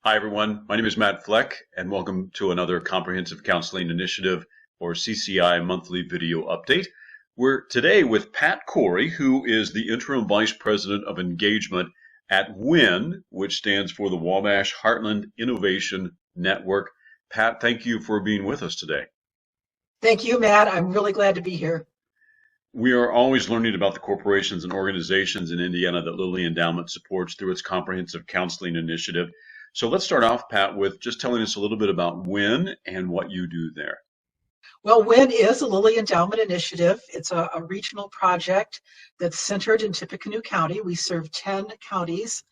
Hi, everyone. My name is Matt Fleck, and welcome to another Comprehensive Counseling Initiative, or CCI, monthly video update. We're today with Pat Corey, who is the Interim Vice President of Engagement at WHIN, which stands for the Wabash Heartland Innovation Network. Pat, thank you for being with us today. Thank you, Matt. I'm really glad to be here. We are always learning about the corporations and organizations in Indiana that Lilly Endowment supports through its Comprehensive Counseling Initiative. So let's start off, Pat, with just telling us a little bit about WHIN and what you do there. Well, WHIN is a Lilly Endowment initiative. It's a regional project that's centered in Tippecanoe County. We serve 10 counties,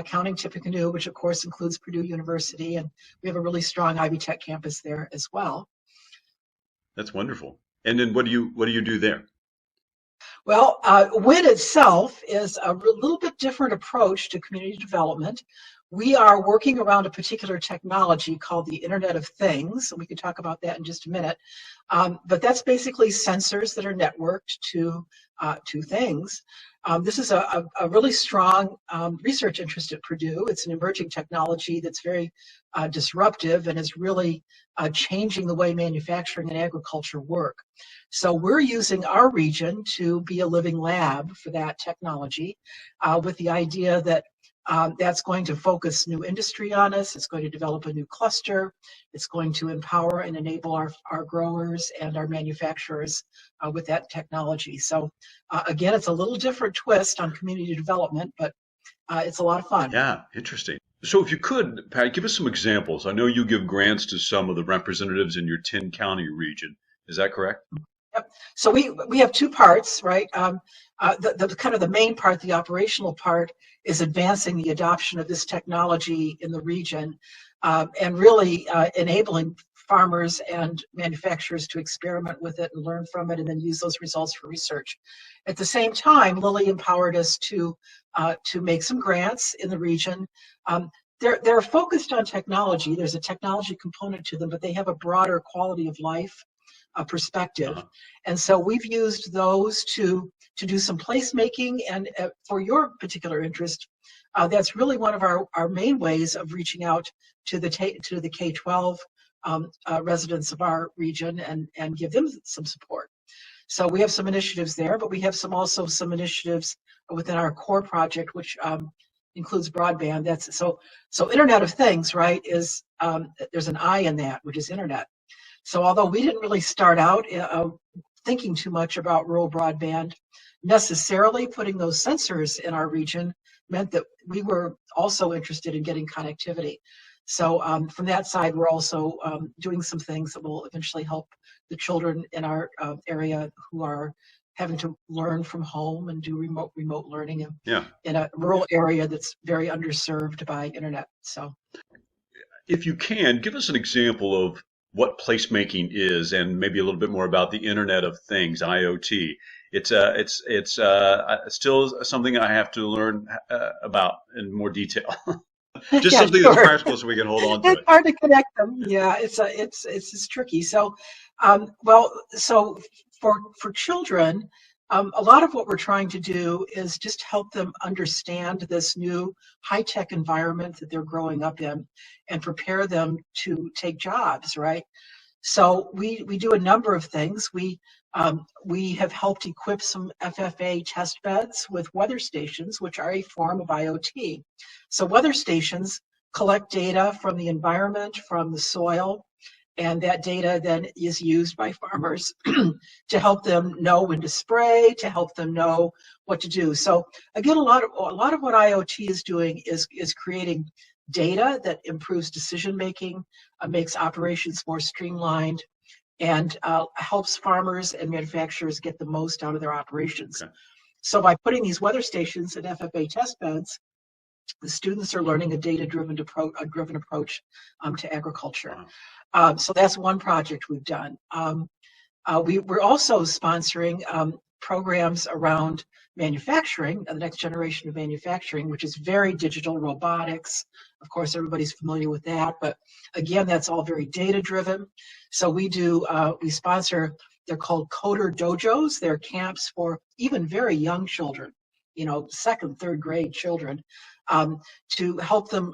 counting Tippecanoe, which of course includes Purdue University, and we have a really strong Ivy Tech campus there as well. That's wonderful. And then what do you do there? Well, WHIN itself is a little bit different approach to community development. We are working around a particular technology called the Internet of Things, and we can talk about that in just a minute. But that's basically sensors that are networked to things. This is a really strong research interest at Purdue. It's an emerging technology that's very disruptive and is really changing the way manufacturing and agriculture work. So we're using our region to be a living lab for that technology with the idea that that's going to focus new industry on us. It's going to develop a new cluster. It's going to empower and enable our growers and our manufacturers with that technology. So again, it's a little different twist on community development, but it's a lot of fun. Yeah, interesting. So if you could, Pat, give us some examples. I know you give grants to some of the representatives in your 10-county region. Is that correct? Yep. So we have two parts, right? The kind of the main part, the operational part, is advancing the adoption of this technology in the region and really enabling farmers and manufacturers to experiment with it and learn from it and then use those results for research. At the same time, Lilly empowered us to make some grants in the region. They're focused on technology. There's a technology component to them, but they have a broader quality of life perspective. And so we've used those to do some placemaking, and for your particular interest, that's really one of our main ways of reaching out to the K-12 residents of our region and give them some support. So we have some initiatives there, but we have also some initiatives within our core project, which includes broadband. That's so Internet of Things, right, is there's an I in that, which is internet. So although we didn't really start out thinking too much about rural broadband, necessarily putting those sensors in our region meant that we were also interested in getting connectivity. So from that side, we're also doing some things that will eventually help the children in our area who are having to learn from home and do remote learning in a rural area that's very underserved by internet. So if you can, give us an example of what placemaking is, and maybe a little bit more about the Internet of Things, IoT. It's still something I have to learn about in more detail. Just yeah, something sure. that's practical, so we can hold on to It's it. hard to connect them. Yeah, it's tricky. So, so for children, a lot of what we're trying to do is just help them understand this new high-tech environment that they're growing up in and prepare them to take jobs, right? So we do a number of things. We have helped equip some FFA test beds with weather stations, which are a form of IoT. So weather stations collect data from the environment, from the soil, and that data then is used by farmers to help them know when to spray, to help them know what to do. So again, a lot of what IoT is doing is creating data that improves decision making, makes operations more streamlined, and helps farmers and manufacturers get the most out of their operations. Okay. So by putting these weather stations in FFA test beds, the students are learning a data-driven approach to agriculture. Wow. So that's one project we've done. We're also sponsoring programs around manufacturing, the next generation of manufacturing, which is very digital, robotics. Of course, everybody's familiar with that, but again, that's all very data-driven. So we sponsor, they're called coder dojos. They're camps for even very young children second, third grade children, to help them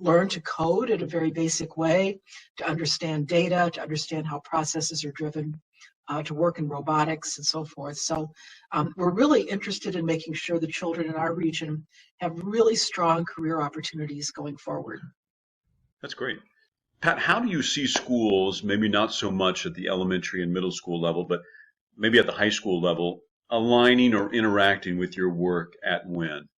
learn to code in a very basic way, to understand data, to understand how processes are driven, to work in robotics and so forth. So we're really interested in making sure the children in our region have really strong career opportunities going forward. That's great. Pat, how do you see schools, maybe not so much at the elementary and middle school level, but maybe at the high school level, aligning or interacting with your work at WHIN?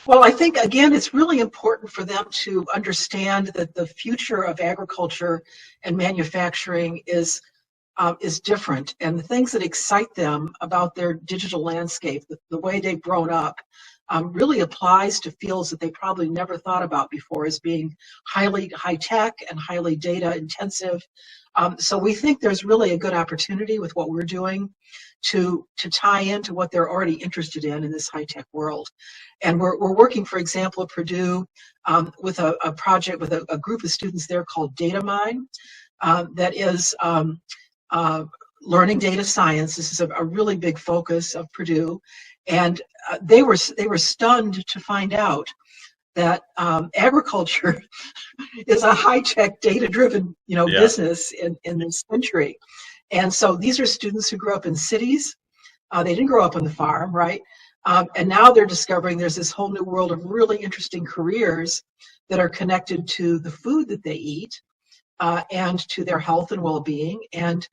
Well, I think, again, it's really important for them to understand that the future of agriculture and manufacturing is different, and the things that excite them about their digital landscape, the way they've grown up, really applies to fields that they probably never thought about before as being highly high tech and highly data intensive. So we think there's really a good opportunity with what we're doing to tie into what they're already interested in this high tech world. And we're working, for example, at Purdue with a project with a group of students there called Data Mine that is learning data science. This is a really big focus of Purdue, and they were stunned to find out that agriculture is a high-tech, data-driven, business in this century. And so these are students who grew up in cities. They didn't grow up on the farm, right? And now they're discovering there's this whole new world of really interesting careers that are connected to the food that they eat. And to their health and well-being, and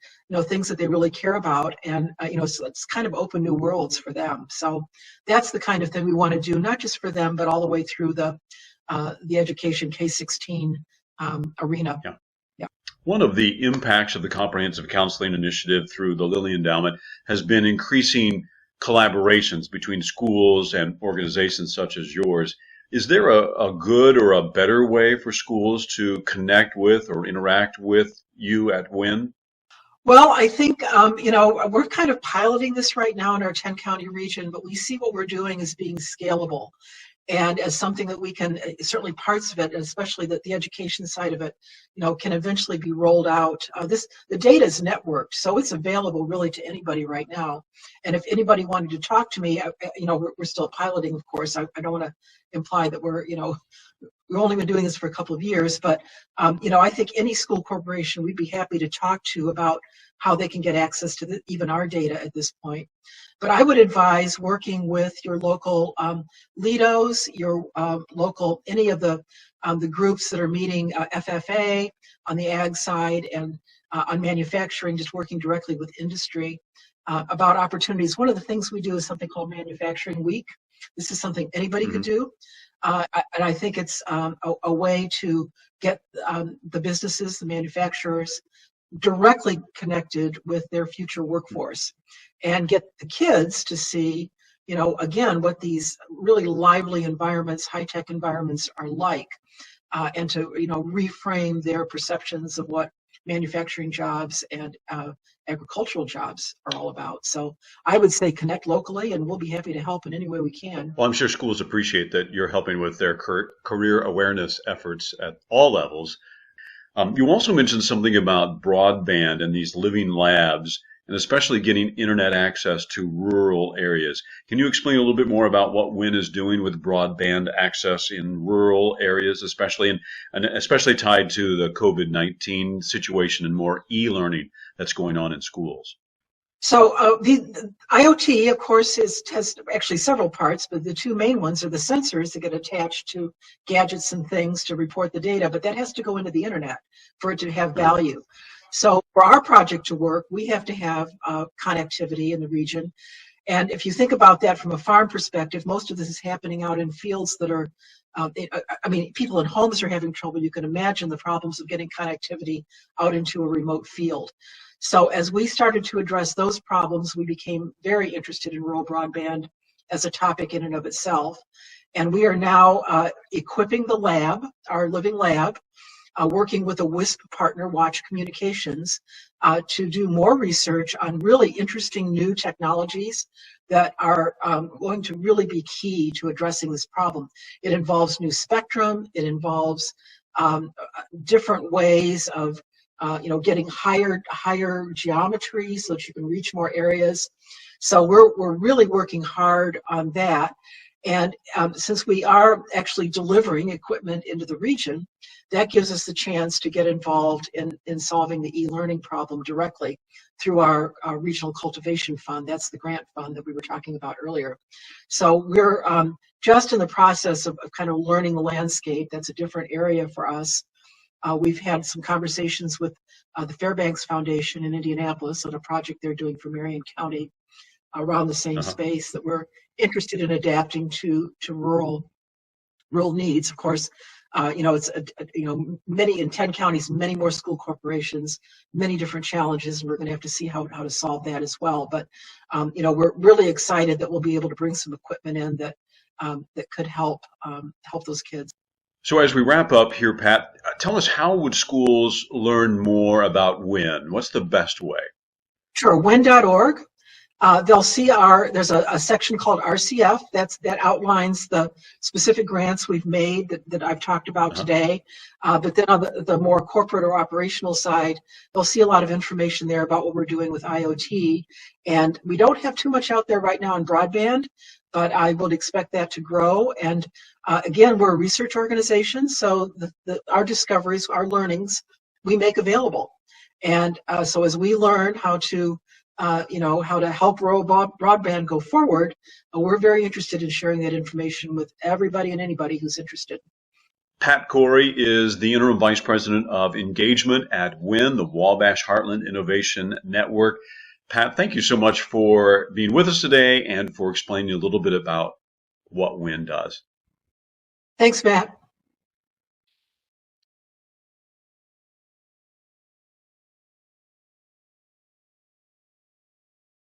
things that they really care about, and so it's kind of open new worlds for them. So that's the kind of thing we want to do, not just for them, but all the way through the education K-16 arena. Yeah. Yeah. One of the impacts of the Comprehensive Counseling Initiative through the Lilly Endowment has been increasing collaborations between schools and organizations such as yours. Is there a good or a better way for schools to connect with or interact with you at WHIN? Well, I think, we're kind of piloting this right now in our 10-county region, but we see what we're doing as being scalable and as something that we can, certainly parts of it, and especially the education side of it, can eventually be rolled out. The data is networked, so it's available really to anybody right now. And if anybody wanted to talk to me, we're still piloting, of course. I don't want to imply that we've only been doing this for a couple of years, but I think any school corporation we'd be happy to talk to about how they can get access to even our data at this point. But I would advise working with your local LEDOs, your local, any of the groups that are meeting FFA on the ag side, and on manufacturing, just working directly with industry about opportunities. One of the things we do is something called Manufacturing Week. This is something anybody could do. And I think it's a way to get the businesses, the manufacturers, directly connected with their future workforce, and get the kids to see, again, what these really lively environments, high-tech environments are like, and to, reframe their perceptions of what manufacturing jobs and agricultural jobs are all about. So I would say connect locally, and we'll be happy to help in any way we can. Well, I'm sure schools appreciate that you're helping with their career awareness efforts at all levels. You also mentioned something about broadband and these living labs, and especially getting internet access to rural areas. Can you explain a little bit more about what WHIN is doing with broadband access in rural areas, especially and especially tied to the COVID-19 situation and more e-learning that's going on in schools? So the IoT, of course, has actually several parts, but the two main ones are the sensors that get attached to gadgets and things to report the data, but that has to go into the internet for it to have value. So for our project to work, we have to have connectivity in the region. And if you think about that from a farm perspective, most of this is happening out in fields that are, people in homes are having trouble. You can imagine the problems of getting connectivity out into a remote field. So as we started to address those problems, we became very interested in rural broadband as a topic in and of itself. And we are now equipping the lab, our living lab, working with a WISP partner, Watch Communications, to do more research on really interesting new technologies that are going to really be key to addressing this problem. It involves new spectrum. It involves different ways of getting higher geometry so that you can reach more areas. So we're really working hard on that. And since we are actually delivering equipment into the region, that gives us the chance to get involved in solving the e-learning problem directly through our regional cultivation fund. That's the grant fund that we were talking about earlier. So we're just in the process of kind of learning the landscape. That's a different area for us. We've had some conversations with the Fairbanks Foundation in Indianapolis on a project they're doing for Marion County around the same space that we're interested in adapting to rural needs. Of course, it's many in 10 counties, many more school corporations, many different challenges, and we're going to have to see how to solve that as well. But we're really excited that we'll be able to bring some equipment in that could help those kids. So as we wrap up here, Pat, tell us, how would schools learn more about WHIN? What's the best way? Sure, WHIN.org. They'll see there's a section called RCF that outlines the specific grants we've made that I've talked about today. But then on the more corporate or operational side, they'll see a lot of information there about what we're doing with IoT. And we don't have too much out there right now in broadband, but I would expect that to grow. And again, we're a research organization, so our discoveries, our learnings, we make available. And so as we learn how to help rural broadband go forward, we're very interested in sharing that information with everybody and anybody who's interested. Pat Corey is the Interim Vice President of Engagement at WHIN, the Wabash Heartland Innovation Network. Pat, thank you so much for being with us today and for explaining a little bit about what WHIN does. Thanks, Matt.